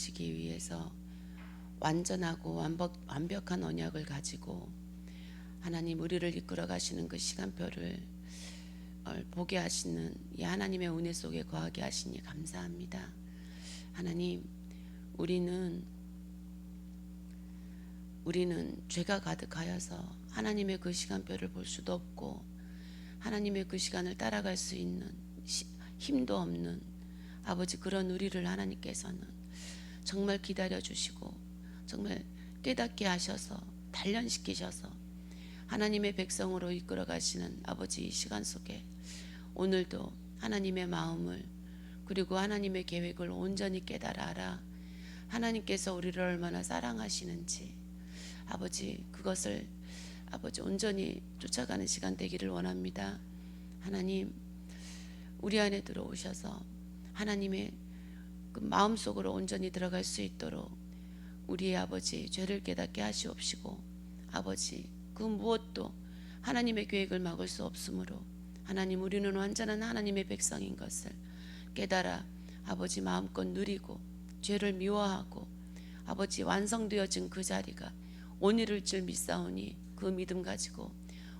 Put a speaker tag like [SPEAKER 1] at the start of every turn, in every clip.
[SPEAKER 1] 사용하시기 위해서 완전하고 완벽한 언약을 가지고 하나님 우리를 이끌어 가시는 그 시간표를 보게 하시는 이 하나님의 은혜 속에 거하게 하시니 감사합니다. 하나님, 우리는 죄가 가득하여서 하나님의 그 시간표를 볼 수도 없고 하나님의 그 시간을 따라갈 수 있는 힘도 없는 아버지, 그런 우리를 하나님께서는 정말 기다려주시고 정말 깨닫게 하셔서 단련시키셔서 하나님의 백성으로 이끌어 가시는 아버지, 이 시간 속에 오늘도 하나님의 마음을 그리고 하나님의 계획을 온전히 깨달아 알아 하나님께서 우리를 얼마나 사랑하시는지 아버지, 그것을 아버지 온전히 쫓아가는 시간 되기를 원합니다. 하나님, 우리 안에 들어오셔서 하나님의 그 마음속으로 온전히 들어갈 수 있도록 우리의 아버지 죄를 깨닫게 하시옵시고 아버지, 그 무엇도 하나님의 계획을 막을 수 없으므로 하나님, 우리는 완전한 하나님의 백성인 것을 깨달아 아버지 마음껏 누리고 죄를 미워하고 아버지, 완성되어진 그 자리가 오늘일 줄 믿사오니 그 믿음 가지고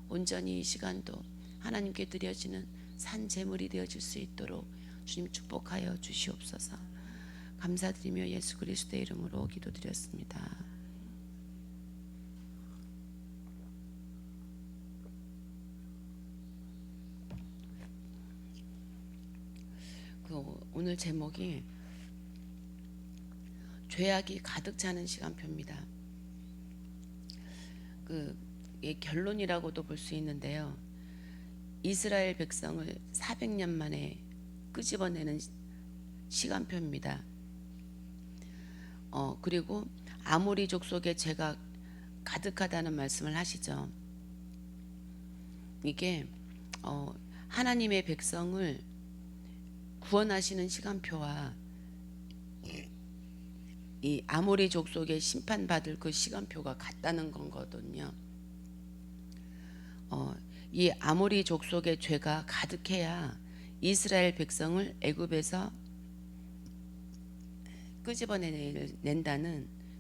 [SPEAKER 1] 온전히 이 시간도 하나님께 드려지는 산 제물이 되어질 수 있도록 주님 축복하여 주시옵소서. 감사드리며 예수 그리스도의 이름으로 기도드렸습니다. 오늘 제목이 죄악이 가득 차는 시간표입니다. 결론이라고도 볼 수 있는데요. 이스라엘 백성을 400년 만에 끄집어내는 시간표입니다. 그리고 아모리 족속의 죄가 가득하다는 말씀을 하시죠. 이게 하나님의 백성을 구원하시는 시간표와 이 아모리 족속의 심판받을 그 시간표가 같다는 거거든요. 이 아모리 족속의 죄가 가득해야 이스라엘 백성을 애굽에서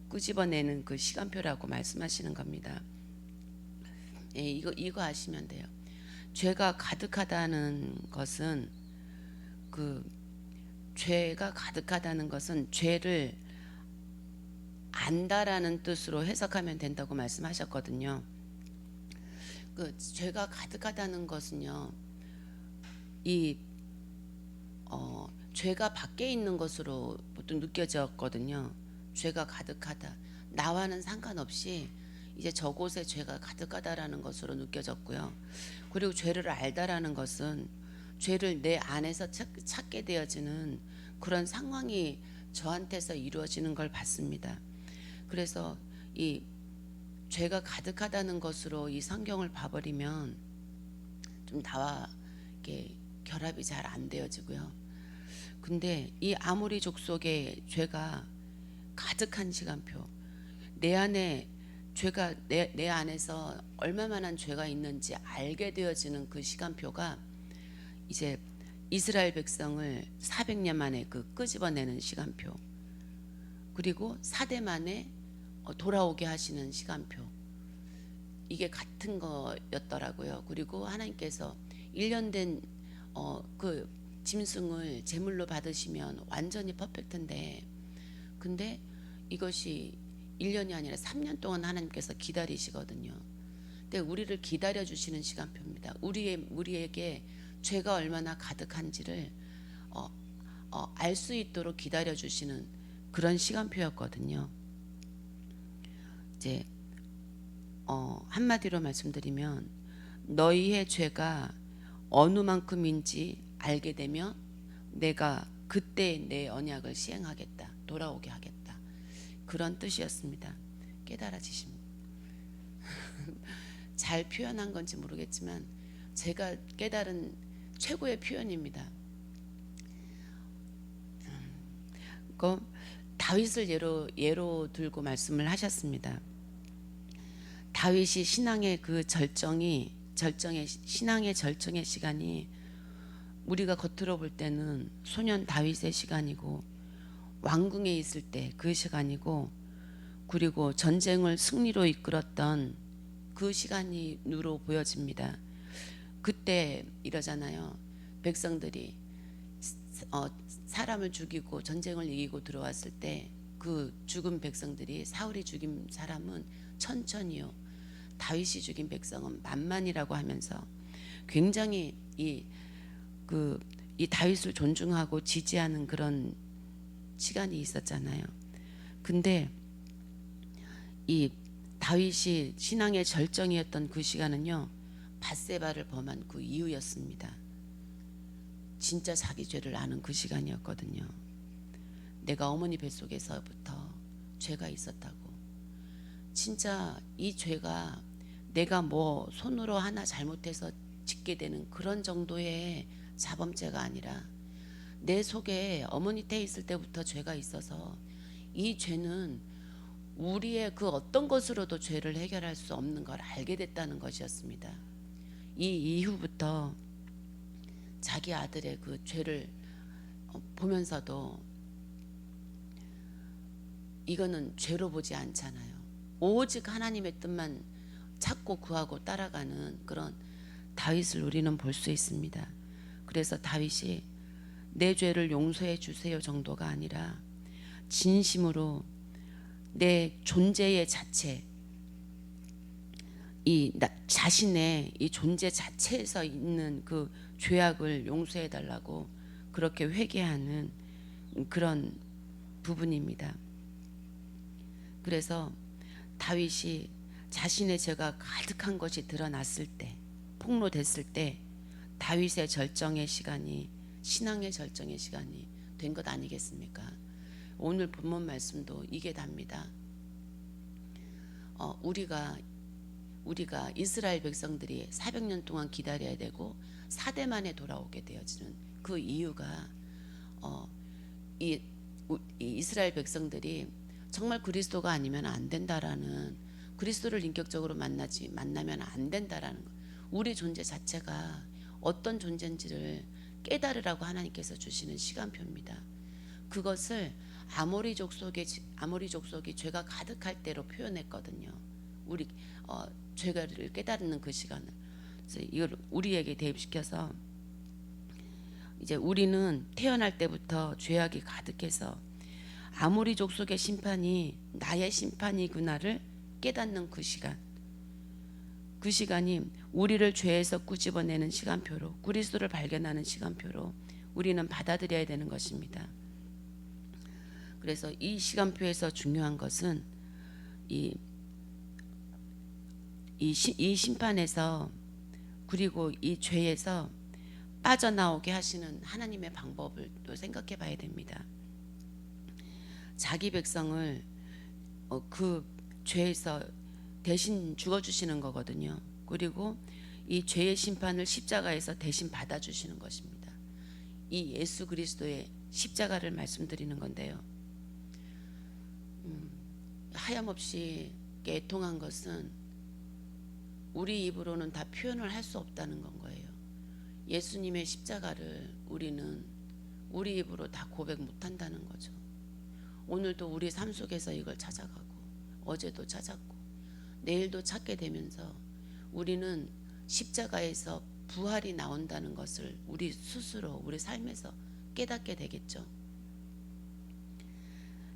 [SPEAKER 1] 끄집어내는 그 시간표라고 말씀하시는 겁니다. 예, 이거 아시면 돼요. 죄가 가득하다는 것은 죄가 가득하다는 것은 죄를 안다라는 뜻으로 해석하면 된다고 말씀하셨거든요. 죄가 가득하다는 것은요, 죄가 밖에 있는 것으로 보통 느껴졌거든요. 죄가 가득하다, 나와는 상관없이 이제 저곳에 죄가 가득하다라는 것으로 느껴졌고요. 그리고 죄를 알다라는 것은 죄를 내 안에서 찾게 되어지는 그런 상황이 저한테서 이루어지는 걸 봤습니다. 그래서 이 죄가 가득하다는 것으로 이 성경을 봐버리면 좀 나와 이렇게 결합이 잘 안 되어지고요. 근데 이 아모리 족속의 죄가 가득한 시간표, 내 안에 죄가 내 안에서 얼마만한 죄가 있는지 알게 되어지는 그 시간표가 이제 이스라엘 백성을 400년 만에 끄집어내는 시간표, 그리고 4대 만에 돌아오게 하시는 시간표, 이게 같은 거였더라고요. 그리고 하나님께서 1년 된 그 짐승을 제물로 받으시면 완전히 퍼펙트인데, 근데 이것이 1년이 아니라 3년 동안 하나님께서 기다리시거든요. 근데 우리를 기다려 주시는 시간표입니다. 우리에게 죄가 얼마나 가득한지를 알 수 있도록 기다려 주시는 그런 시간표였거든요. 이제 한마디로 말씀드리면, 너희의 죄가 어느 만큼인지 알게 되면 내가 그때 내 언약을 시행하겠다, 돌아오게 하겠다, 그런 뜻이었습니다. 깨달아지십니다. 잘 표현한 건지 모르겠지만 제가 깨달은 최고의 표현입니다. 다윗을 예로 들고 말씀을 하셨습니다. 다윗이 신앙의 그 신앙의 절정의 시간이 우리가 겉으로 볼 때는 소년 다윗의 시간이고 왕궁에 있을 때 그 시간이고, 그리고 전쟁을 승리로 이끌었던 그 시간이 누로 보여집니다. 그때 이러잖아요. 백성들이 사람을 죽이고 전쟁을 이기고 들어왔을 때 그 죽은 백성들이, 사울이 죽인 사람은 천천히요, 다윗이 죽인 백성은 만만이라고 하면서 굉장히 이 다윗을 존중하고 지지하는 그런 시간이 있었잖아요. 근데 이 다윗이 신앙의 절정이었던 그 시간은요, 밧세바를 범한 그 이후였습니다. 진짜 자기 죄를 아는 그 시간이었거든요. 내가 어머니 뱃속에서부터 죄가 있었다고. 진짜 이 죄가 내가 뭐 손으로 하나 잘못해서 짓게 되는 그런 정도의 자범죄가 아니라 내 속에 어머니 때 있을 때부터 죄가 있어서 이 죄는 우리의 그 어떤 것으로도 죄를 해결할 수 없는 걸 알게 됐다는 것이었습니다. 이 이후부터 자기 아들의 그 죄를 보면서도 이거는 죄로 보지 않잖아요. 오직 하나님의 뜻만 찾고 구하고 따라가는 그런 다윗을 우리는 볼 수 있습니다. 그래서 다윗이 내 죄를 용서해 주세요 정도가 아니라 진심으로 내 존재의 자체, 자신의 이 존재 자체에서 있는 그 죄악을 용서해 달라고 그렇게 회개하는 그런 부분입니다. 그래서 다윗이 자신의 죄가 가득한 것이 드러났을 때, 폭로됐을 때 다윗의 절정의 시간이, 신앙의 절정의 시간이 된 것 아니겠습니까? 오늘 본문 말씀도 이게 답니다. 우리가 이스라엘 백성들이 400년 동안 기다려야 되고 4대 만에 돌아오게 되어지는 그 이유가 이 이스라엘 백성들이 정말 그리스도가 아니면 안 된다라는, 그리스도를 인격적으로 만나면 안 된다라는 것, 우리 존재 자체가 어떤 존재인지를 깨달으라고 하나님께서 주시는 시간표입니다. 그것을 아모리 족속이 죄가 가득할 때로 표현했거든요. 우리 죄를 깨달는 그 시간을. 그래서 이걸 우리에게 대입시켜서 이제 우리는 태어날 때부터 죄악이 가득해서 아모리 족속의 심판이 나의 심판이구나를 깨닫는 그 시간, 그 시간이 우리를 죄에서 꾸집어내는 시간표로, 그리스도를 발견하는 시간표로 우리는 받아들여야 되는 것입니다. 그래서 이 시간표에서 중요한 것은 이 심판에서, 그리고 이 죄에서 빠져나오게 하시는 하나님의 방법을 또 생각해 봐야 됩니다. 자기 백성을 그 죄에서 대신 죽어주시는 거거든요. 그리고 이 죄의 심판을 십자가에서 대신 받아주시는 것입니다. 이 예수 그리스도의 십자가를 말씀드리는 건데요. 하염없이 애통한 것은 우리 입으로는 다 표현을 할 수 없다는 건 거예요. 예수님의 십자가를 우리는 우리 입으로 다 고백 못한다는 거죠. 오늘도 우리 삶 속에서 이걸 찾아가고, 어제도 찾았고 내일도 찾게 되면서 우리는 십자가에서 부활이 나온다는 것을 우리 스스로 우리 삶에서 깨닫게 되겠죠.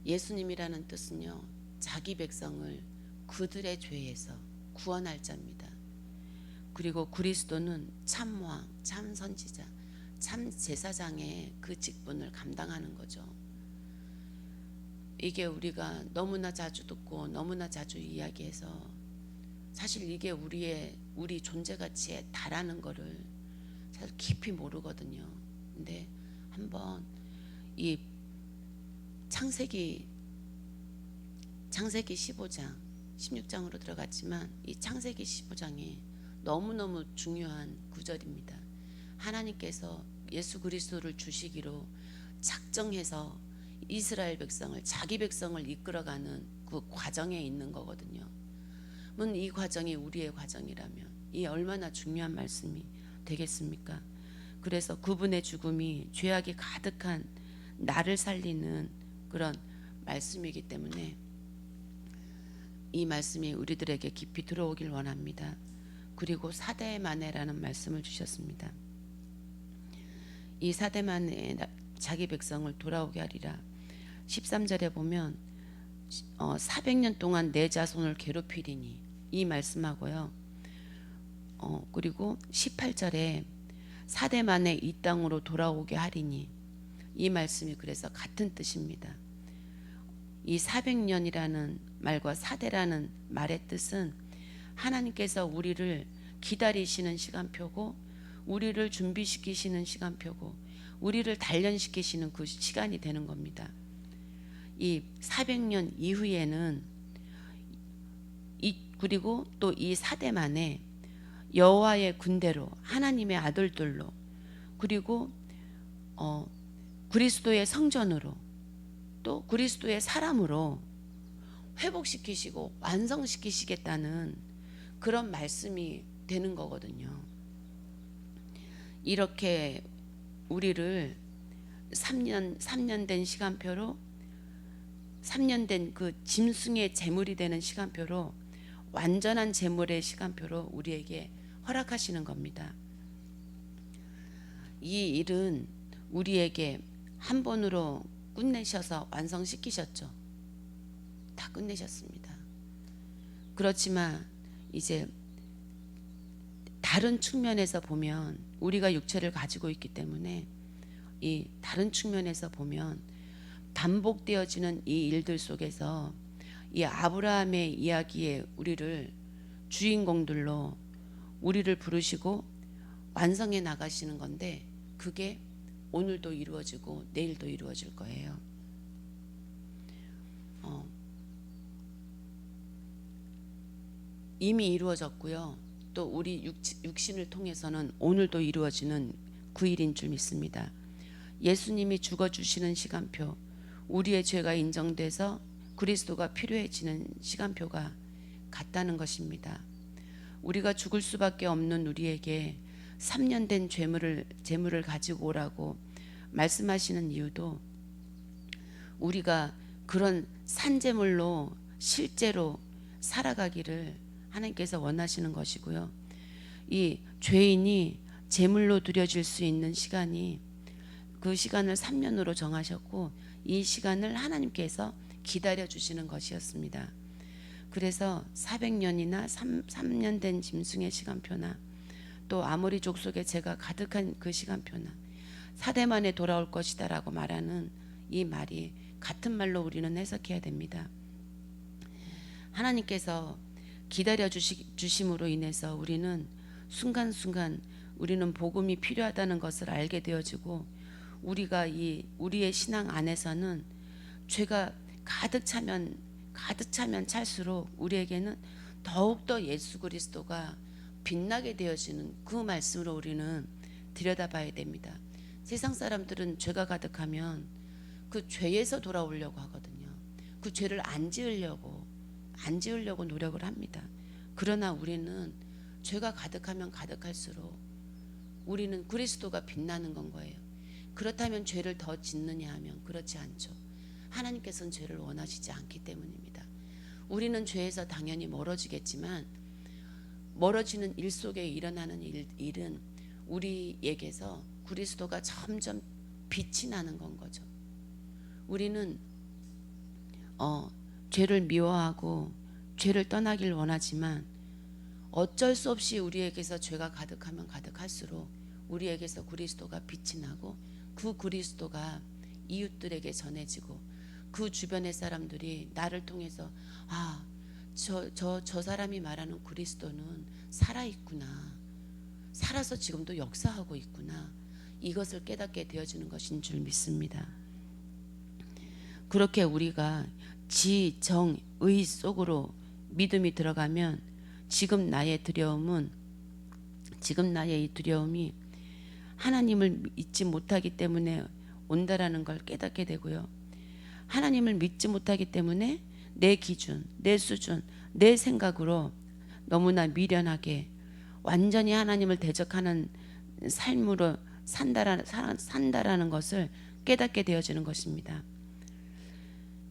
[SPEAKER 1] 예수님이라는 뜻은요, 자기 백성을 그들의 죄에서 구원할 자입니다. 그리고 그리스도는 참왕, 참 선지자, 참 제사장의 그 직분을 감당하는 거죠. 이게 우리가 너무나 자주 듣고 너무나 자주 이야기해서 사실 이게 우리 존재 가치에 달하는 거를 사실 깊이 모르거든요. 근데 한번 이 창세기 15장 16장으로 들어갔지만 이 창세기 15장에 너무너무 중요한 구절입니다. 하나님께서 예수 그리스도를 주시기로 작정해서 이스라엘 백성을, 자기 백성을 이끌어가는 그 과정에 있는 거거든요. 이 과정이 우리의 과정이라면 이 얼마나 중요한 말씀이 되겠습니까? 그래서 그분의 죽음이 죄악이 가득한 나를 살리는 그런 말씀이기 때문에 이 말씀이 우리들에게 깊이 들어오길 원합니다. 그리고 사대만해라는 말씀을 주셨습니다. 이 사대만해 자기 백성을 돌아오게 하리라. 13절에 보면 400년 동안 내 자손을 괴롭히리니 이 말씀하고요. 그리고 18절에 사대만해 이 땅으로 돌아오게 하리니 이 말씀이 그래서 같은 뜻입니다. 이 400년이라는 말과 사대라는 말의 뜻은 하나님께서 우리를 기다리시는 시간표고 우리를 준비시키시는 시간표고 우리를 단련시키시는 그 시간이 되는 겁니다. 이 400년 이후에는 그리고 또 이 사대만에 여호와의 군대로 하나님의 아들들로 그리고 그리스도의 성전으로 또 그리스도의 사람으로 회복시키시고 완성시키시겠다는 그런 말씀이 되는 거거든요. 이렇게 우리를 3년 된 시간표로 3년 된 그 짐승의 제물이 되는 시간표로 완전한 제물의 시간표로 우리에게 허락하시는 겁니다. 이 일은 우리에게 한 번으로 끝내셔서 완성시키셨죠. 다 끝내셨습니다. 그렇지만 이제 다른 측면에서 보면 우리가 육체를 가지고 있기 때문에 이 다른 측면에서 보면 반복되어지는 이 일들 속에서 이 아브라함의 이야기에 우리를 주인공들로 우리를 부르시고 완성해 나가시는 건데 그게 오늘도 이루어지고 내일도 이루어질 거예요. 이미 이루어졌고요. 또 우리 육신을 통해서는 오늘도 이루어지는 그 일인 줄 믿습니다. 예수님이 죽어주시는 시간표, 우리의 죄가 인정돼서 그리스도가 필요해지는 시간표가 같다는 것입니다. 우리가 죽을 수밖에 없는 우리에게 3년 된 재물을 가지고 오라고 말씀하시는 이유도 우리가 그런 산재물로 실제로 살아가기를 하나님께서 원하시는 것이고요. 이 죄인이 제물로 드려질 수 있는 시간이 그 시간을 3년으로 정하셨고 이 시간을 하나님께서 기다려 주시는 것이었습니다. 그래서 400년이나 3년 된 짐승의 시간표나 또 아모리 족속의 죄가 가득한 그 시간표나 사대만에 돌아올 것이다 라고 말하는 이 말이 같은 말로 우리는 해석해야 됩니다. 하나님께서 기다려 주심으로 인해서 우리는 순간순간 우리는 복음이 필요하다는 것을 알게 되어지고 우리의 신앙 안에서는 죄가 가득 차면 찰수록 우리에게는 더욱더 예수 그리스도가 빛나게 되어지는 그 말씀으로 우리는 들여다봐야 됩니다. 세상 사람들은 죄가 가득하면 그 죄에서 돌아오려고 하거든요. 그 죄를 안 지으려고 노력을 합니다. 그러나 우리는 죄가 가득하면 가득할수록 우리는 그리스도가 빛나는 건 거예요. 그렇다면 죄를 더 짓느냐 하면 그렇지 않죠. 하나님께서는 죄를 원하시지 않기 때문입니다. 우리는 죄에서 당연히 멀어지겠지만 멀어지는 일 속에 일어나는 일은 우리에게서 그리스도가 점점 빛이 나는 건 거죠. 우리는 죄를 미워하고 죄를 떠나길 원하지만 어쩔 수 없이 우리에게서 죄가 가득하면 가득할수록 우리에게서 그리스도가 빛이 나고 그 그리스도가 이웃들에게 전해지고 그 주변의 사람들이 나를 통해서 저 사람이 말하는 그리스도는 살아있구나, 살아서 지금도 역사하고 있구나, 이것을 깨닫게 되어지는 것인 줄 믿습니다. 그렇게 우리가 지, 정, 의 속으로 믿음이 들어가면 지금 나의 이 두려움이 하나님을 믿지 못하기 때문에 온다라는 걸 깨닫게 되고요. 하나님을 믿지 못하기 때문에 내 기준, 내 수준, 내 생각으로 너무나 미련하게 완전히 하나님을 대적하는 삶으로 산다라는 것을 깨닫게 되어지는 것입니다.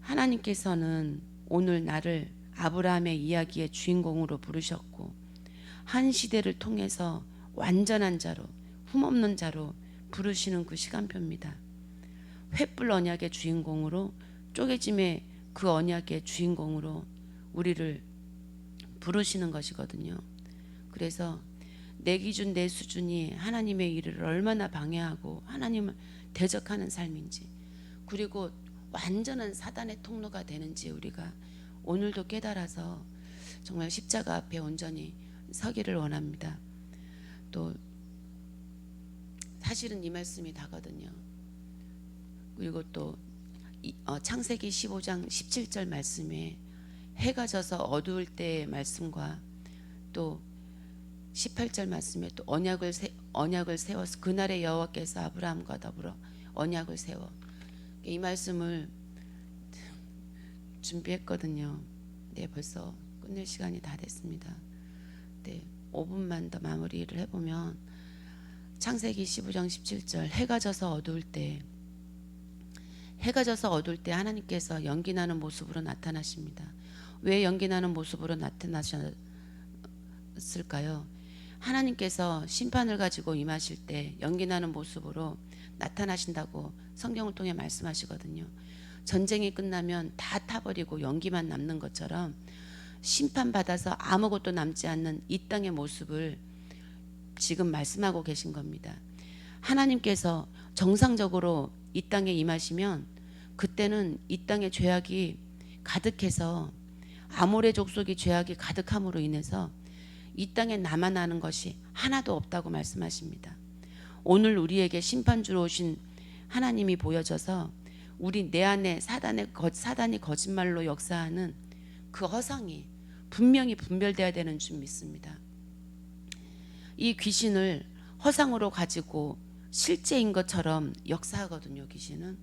[SPEAKER 1] 하나님께서는 오늘 나를 아브라함의 이야기의 주인공으로 부르셨고 한 시대를 통해서 완전한 자로 흠없는 자로 부르시는 그 시간표입니다. 횃불 언약의 주인공으로 쪼개짐의 그 언약의 주인공으로 우리를 부르시는 것이거든요. 그래서 내 기준 내 수준이 하나님의 일을 얼마나 방해하고 하나님을 대적하는 삶인지, 그리고 완전한 사단의 통로가 되는지 우리가 오늘도 깨달아서 정말 십자가 앞에 온전히 서기를 원합니다. 또 사실은 이 말씀이 다거든요. 그리고 또 창세기 15장 17절 말씀에 해가 져서 어두울 때의 말씀과 또 18절 말씀에 또 언약을 세워서 그날의 여호와께서 아브라함과 더불어 언약을 세워, 이 말씀을 준비했거든요. 네, 벌써 끝낼 시간이 다 됐습니다. 네, 5분만 더 마무리를 해보면 창세기 15장 17절 해가 져서 어두울 때 하나님께서 연기나는 모습으로 나타나십니다. 왜 연기나는 모습으로 나타나셨을까요? 하나님께서 심판을 가지고 임하실 때 연기나는 모습으로 나타나신다고 성경을 통해 말씀하시거든요. 전쟁이 끝나면 다 타버리고 연기만 남는 것처럼 심판받아서 아무것도 남지 않는 이 땅의 모습을 지금 말씀하고 계신 겁니다. 하나님께서 정상적으로 이 땅에 임하시면 그때는 이 땅에 죄악이 가득해서 아모레 족속이 죄악이 가득함으로 인해서 이 땅에 남아나는 것이 하나도 없다고 말씀하십니다. 오늘 우리에게 심판주로 오신 하나님이 보여져서 우리 내 안에 사단이 거짓말로 역사하는 그 허상이 분명히 분별돼야 되는 줄 믿습니다. 이 귀신을 허상으로 가지고 실제인 것처럼 역사하거든요, 귀신은.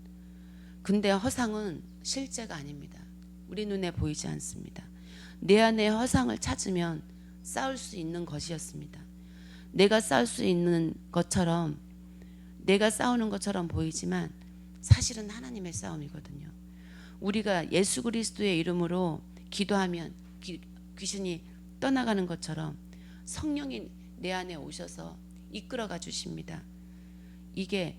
[SPEAKER 1] 근데 허상은 실제가 아닙니다. 우리 눈에 보이지 않습니다. 내 안에 허상을 찾으면 싸울 수 있는 것이었습니다. 내가 싸울 수 있는 것처럼, 내가 싸우는 것처럼 보이지만 사실은 하나님의 싸움이거든요. 우리가 예수 그리스도의 이름으로 기도하면 귀신이 떠나가는 것처럼 성령이 내 안에 오셔서 이끌어가 주십니다. 이게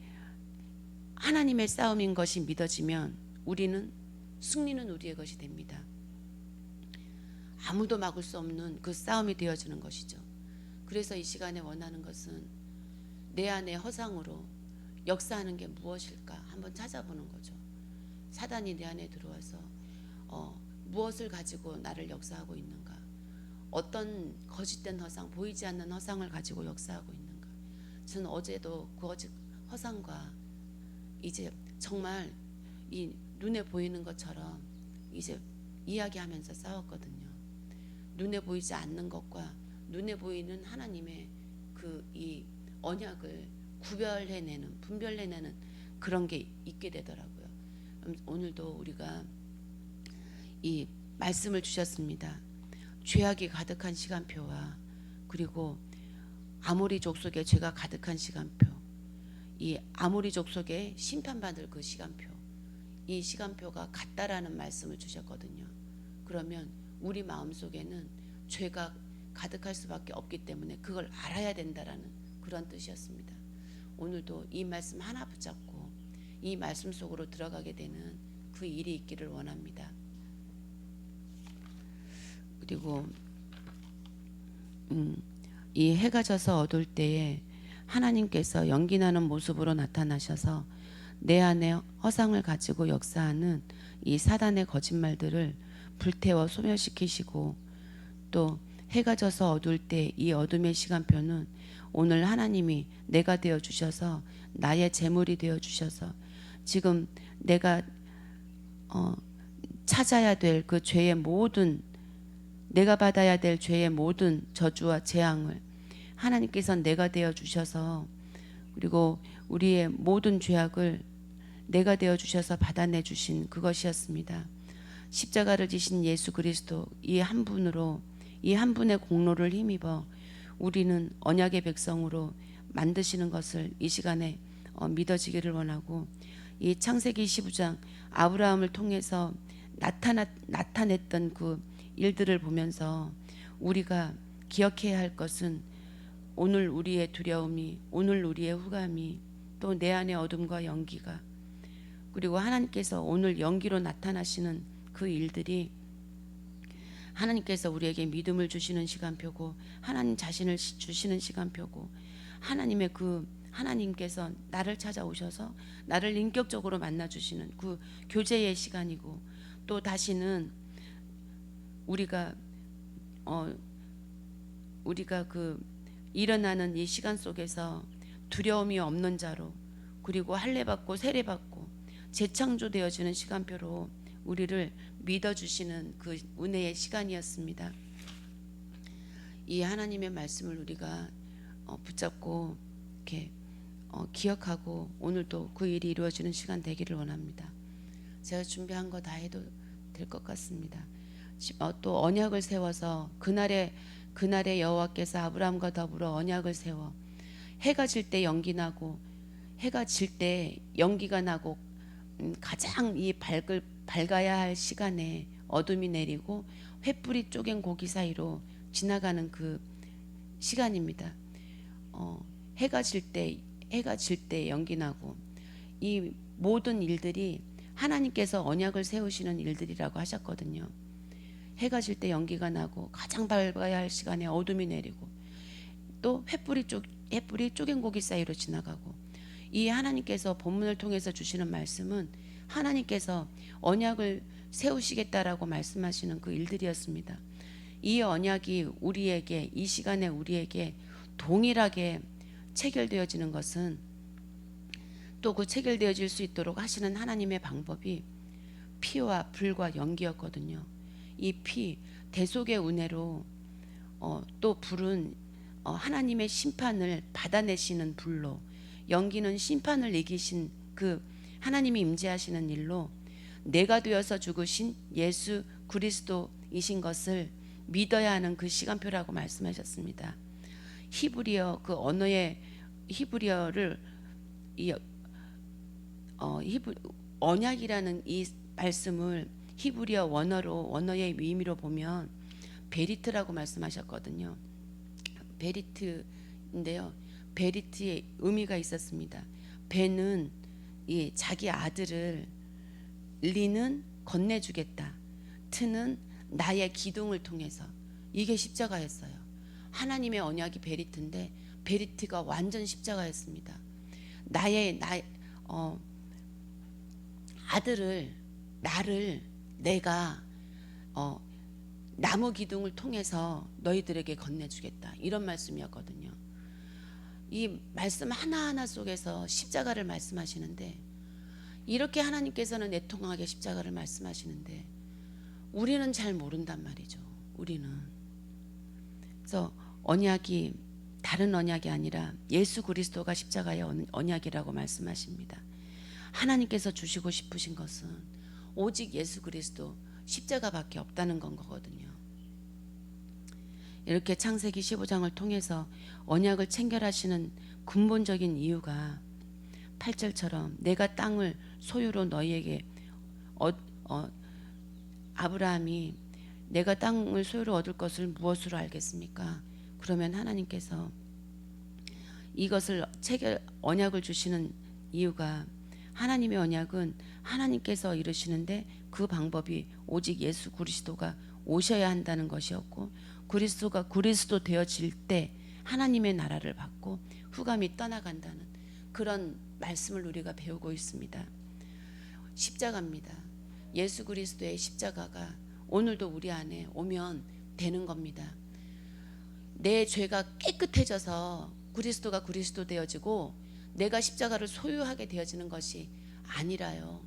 [SPEAKER 1] 하나님의 싸움인 것이 믿어지면 승리는 우리의 것이 됩니다. 아무도 막을 수 없는 그 싸움이 되어주는 것이죠. 그래서 이 시간에 원하는 것은 내 안에 허상으로 역사하는 게 무엇일까 한번 찾아보는 거죠. 사단이 내 안에 들어와서 무엇을 가지고 나를 역사하고 있는가, 어떤 거짓된 허상, 보이지 않는 허상을 가지고 역사하고 있는가. 저는 어제도 그 허상과 이제 정말 이 눈에 보이는 것처럼 이제 이야기하면서 싸웠거든요. 눈에 보이지 않는 것과 눈에 보이는 하나님의 그 이 언약을 분별해내는 그런 게 있게 되더라고요. 오늘도 우리가 이 말씀을 주셨습니다. 죄악이 가득한 시간표와 그리고 아모리 족속의 죄가 가득한 시간표, 이 아모리 족속의 심판받을 그 시간표, 이 시간표가 같다라는 말씀을 주셨거든요. 그러면 우리 마음속에는 죄가 가득할 수밖에 없기 때문에 그걸 알아야 된다라는 그런 뜻이었습니다. 오늘도 이 말씀 하나 붙잡고 이 말씀 속으로 들어가게 되는 그 일이 있기를 원합니다. 그리고 이 해가 져서 어두울 때에 하나님께서 연기나는 모습으로 나타나셔서 내 안에 허상을 가지고 역사하는 이 사단의 거짓말들을 불태워 소멸시키시고, 또 해가 져서 어두울 때 이 어둠의 시간표는 오늘 하나님이 내가 되어 주셔서 나의 제물이 되어 주셔서 지금 내가 찾아야 될 그 죄의 모든, 내가 받아야 될 죄의 모든 저주와 재앙을 하나님께서 내가 되어 주셔서, 그리고 우리의 모든 죄악을 내가 되어 주셔서 받아내 주신 그것이었습니다. 십자가를 지신 예수 그리스도 이 한 분으로, 이 한 분의 공로를 힘입어 우리는 언약의 백성으로 만드시는 것을 이 시간에 믿어지기를 원하고, 이 창세기 15장 아브라함을 통해서 나타냈던 그 일들을 보면서 우리가 기억해야 할 것은 오늘 우리의 두려움이, 오늘 우리의 후감이, 또 내 안의 어둠과 연기가, 그리고 하나님께서 오늘 연기로 나타나시는 그 일들이 하나님께서 우리에게 믿음을 주시는 시간표고, 하나님 자신을 주시는 시간표고, 하나님께서 나를 찾아오셔서 나를 인격적으로 만나 주시는 그 교제의 시간이고, 또 다시는 우리가 그 일어나는 이 시간 속에서 두려움이 없는 자로, 그리고 할례받고 세례받고 재창조되어지는 시간표로 우리를 믿어주시는 그 은혜의 시간이었습니다. 이 하나님의 말씀을 우리가 붙잡고 이렇게 기억하고 오늘도 그 일이 이루어지는 시간 되기를 원합니다. 제가 준비한 거 다 해도 될 것 같습니다. 또 언약을 세워서 그날에 여호와께서 아브라함과 더불어 언약을 세워 해가 질 때 연기 나고, 해가 질 때 연기가 나고, 가장 이 밝아야 할 시간에 어둠이 내리고 횃불이 쪼갠 고기 사이로 지나가는 그 시간입니다. 해가 질 때 연기 나고, 이 모든 일들이 하나님께서 언약을 세우시는 일들이라고 하셨거든요. 해가 질 때 연기가 나고 가장 밝아야 할 시간에 어둠이 내리고, 또 횃불이 쪼갠 고기 사이로 지나가고, 이 하나님께서 본문을 통해서 주시는 말씀은 하나님께서 언약을 세우시겠다라고 말씀하시는 그 일들이었습니다. 이 언약이 우리에게, 이 시간에 우리에게 동일하게 체결되어지는 것은, 또 그 체결되어질 수 있도록 하시는 하나님의 방법이 피와 불과 연기였거든요. 이 피, 대속의 은혜로, 또 불은 하나님의 심판을 받아내시는 불로, 연기는 심판을 이기신 그 하나님이 임재하시는 일로 내가 되어서 죽으신 예수 그리스도이신 것을 믿어야 하는 그 시간표라고 말씀하셨습니다. 히브리어 그 언어의 히브리어를 언약이라는 이 말씀을 히브리어 원어의 의미로 보면 베리트라고 말씀하셨거든요. 베리트인데요, 베리트의 의미가 있었습니다. 베는 이 자기 아들을, 리는 건네주겠다, 트는 나의 기둥을 통해서, 이게 십자가였어요. 하나님의 언약이 베리트인데 베리트가 완전 십자가였습니다. 아들을, 나를 내가 나무 기둥을 통해서 너희들에게 건네주겠다, 이런 말씀이었거든요. 이 말씀 하나하나 속에서 십자가를 말씀하시는데, 이렇게 하나님께서는 애통하게 십자가를 말씀하시는데 우리는 잘 모른단 말이죠. 우리는. 그래서 언약이 다른 언약이 아니라 예수 그리스도가 십자가의 언약이라고 말씀하십니다. 하나님께서 주시고 싶으신 것은 오직 예수 그리스도 십자가밖에 없다는 건 거거든요. 이렇게 창세기 15장을 통해서 언약을 체결하시는 근본적인 이유가 8절처럼 내가 땅을 소유로 너희에게 아브라함이 내가 땅을 소유로 얻을 것을 무엇으로 알겠습니까? 그러면 하나님께서 이것을 언약을 주시는 이유가, 하나님의 언약은 하나님께서 이루시는데 그 방법이 오직 예수 그리스도가 오셔야 한다는 것이었고, 그리스도가 그리스도 되어질 때 하나님의 나라를 받고 후감이 떠나간다는 그런 말씀을 우리가 배우고 있습니다. 십자가입니다. 예수 그리스도의 십자가가 오늘도 우리 안에 오면 되는 겁니다. 내 죄가 깨끗해져서 그리스도가 그리스도 되어지고 내가 십자가를 소유하게 되어지는 것이 아니라요,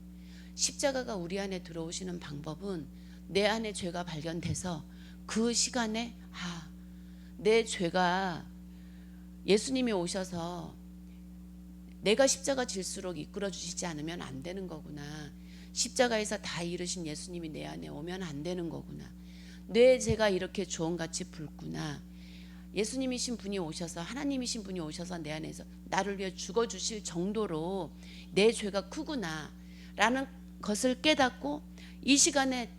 [SPEAKER 1] 십자가가 우리 안에 들어오시는 방법은 내 안에 죄가 발견돼서 그 시간에 내 죄가, 예수님이 오셔서 내가 십자가 질수록 이끌어 주시지 않으면 안 되는 거구나, 십자가에서 다 이루신 예수님이 내 안에 오면 안 되는 거구나, 내 죄가 이렇게 주홍같이 붉구나, 예수님이신 분이 오셔서, 하나님이신 분이 오셔서 내 안에서 나를 위해 죽어주실 정도로 내 죄가 크구나 라는 것을 깨닫고 이 시간에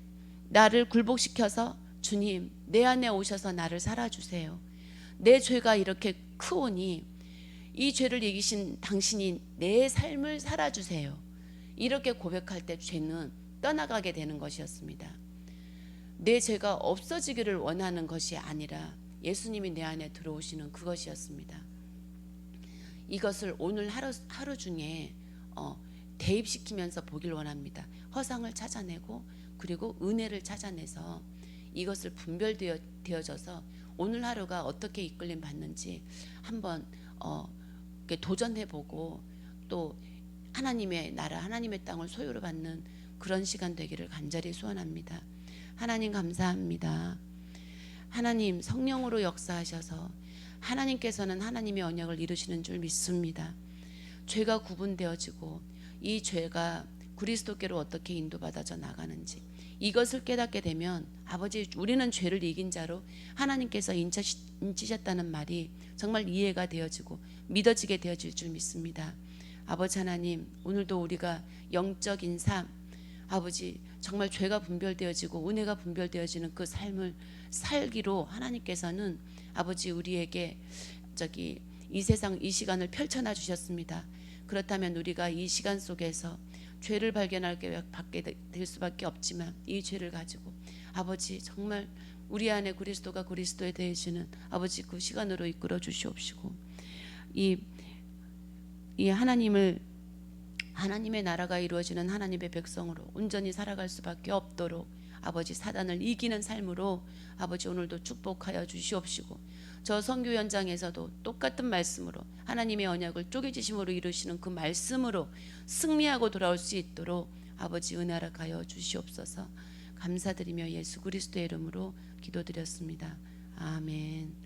[SPEAKER 1] 나를 굴복시켜서 주님 내 안에 오셔서 나를 살아주세요. 내 죄가 이렇게 크오니 이 죄를 이기신 당신이 내 삶을 살아주세요. 이렇게 고백할 때 죄는 떠나가게 되는 것이었습니다. 내 죄가 없어지기를 원하는 것이 아니라 예수님이 내 안에 들어오시는 그것이었습니다. 이것을 오늘 하루 중에 대입시키면서 보길 원합니다. 허상을 찾아내고 그리고 은혜를 찾아내서 이것을 분별되어져서 오늘 하루가 어떻게 이끌림 받는지 한번 도전해보고 또 하나님의 나라 하나님의 땅을 소유로 받는 그런 시간 되기를 간절히 소원합니다. 하나님 감사합니다. 하나님 성령으로 역사하셔서 하나님께서는 하나님의 언약을 이루시는 줄 믿습니다. 죄가 구분되어지고 이 죄가 그리스도께로 어떻게 인도받아져 나가는지 이것을 깨닫게 되면 아버지 우리는 죄를 이긴 자로 하나님께서 인치셨다는 말이 정말 이해가 되어지고 믿어지게 되어질 줄 믿습니다. 아버지 하나님 오늘도 우리가 영적인 삶 아버지 정말 죄가 분별되어지고 은혜가 분별되어지는 그 삶을 살기로 하나님께서는 아버지 우리에게 이 세상 이 시간을 펼쳐놔 주셨습니다. 그렇다면 우리가 이 시간 속에서 죄를 받게 될 수밖에 없지만 이 죄를 가지고 아버지 정말 우리 안에 그리스도가 그리스도에 대해지는 아버지 그 시간으로 이끌어 주시옵시고 이 하나님의 나라가 이루어지는 하나님의 백성으로 온전히 살아갈 수밖에 없도록 아버지 사단을 이기는 삶으로 아버지 오늘도 축복하여 주시옵시고 저 선교 현장에서도 똑같은 말씀으로 하나님의 언약을 쪼개지심으로 이루시는 그 말씀으로 승리하고 돌아올 수 있도록 아버지 은혜하여 주시옵소서. 감사드리며 예수 그리스도의 이름으로 기도드렸습니다. 아멘.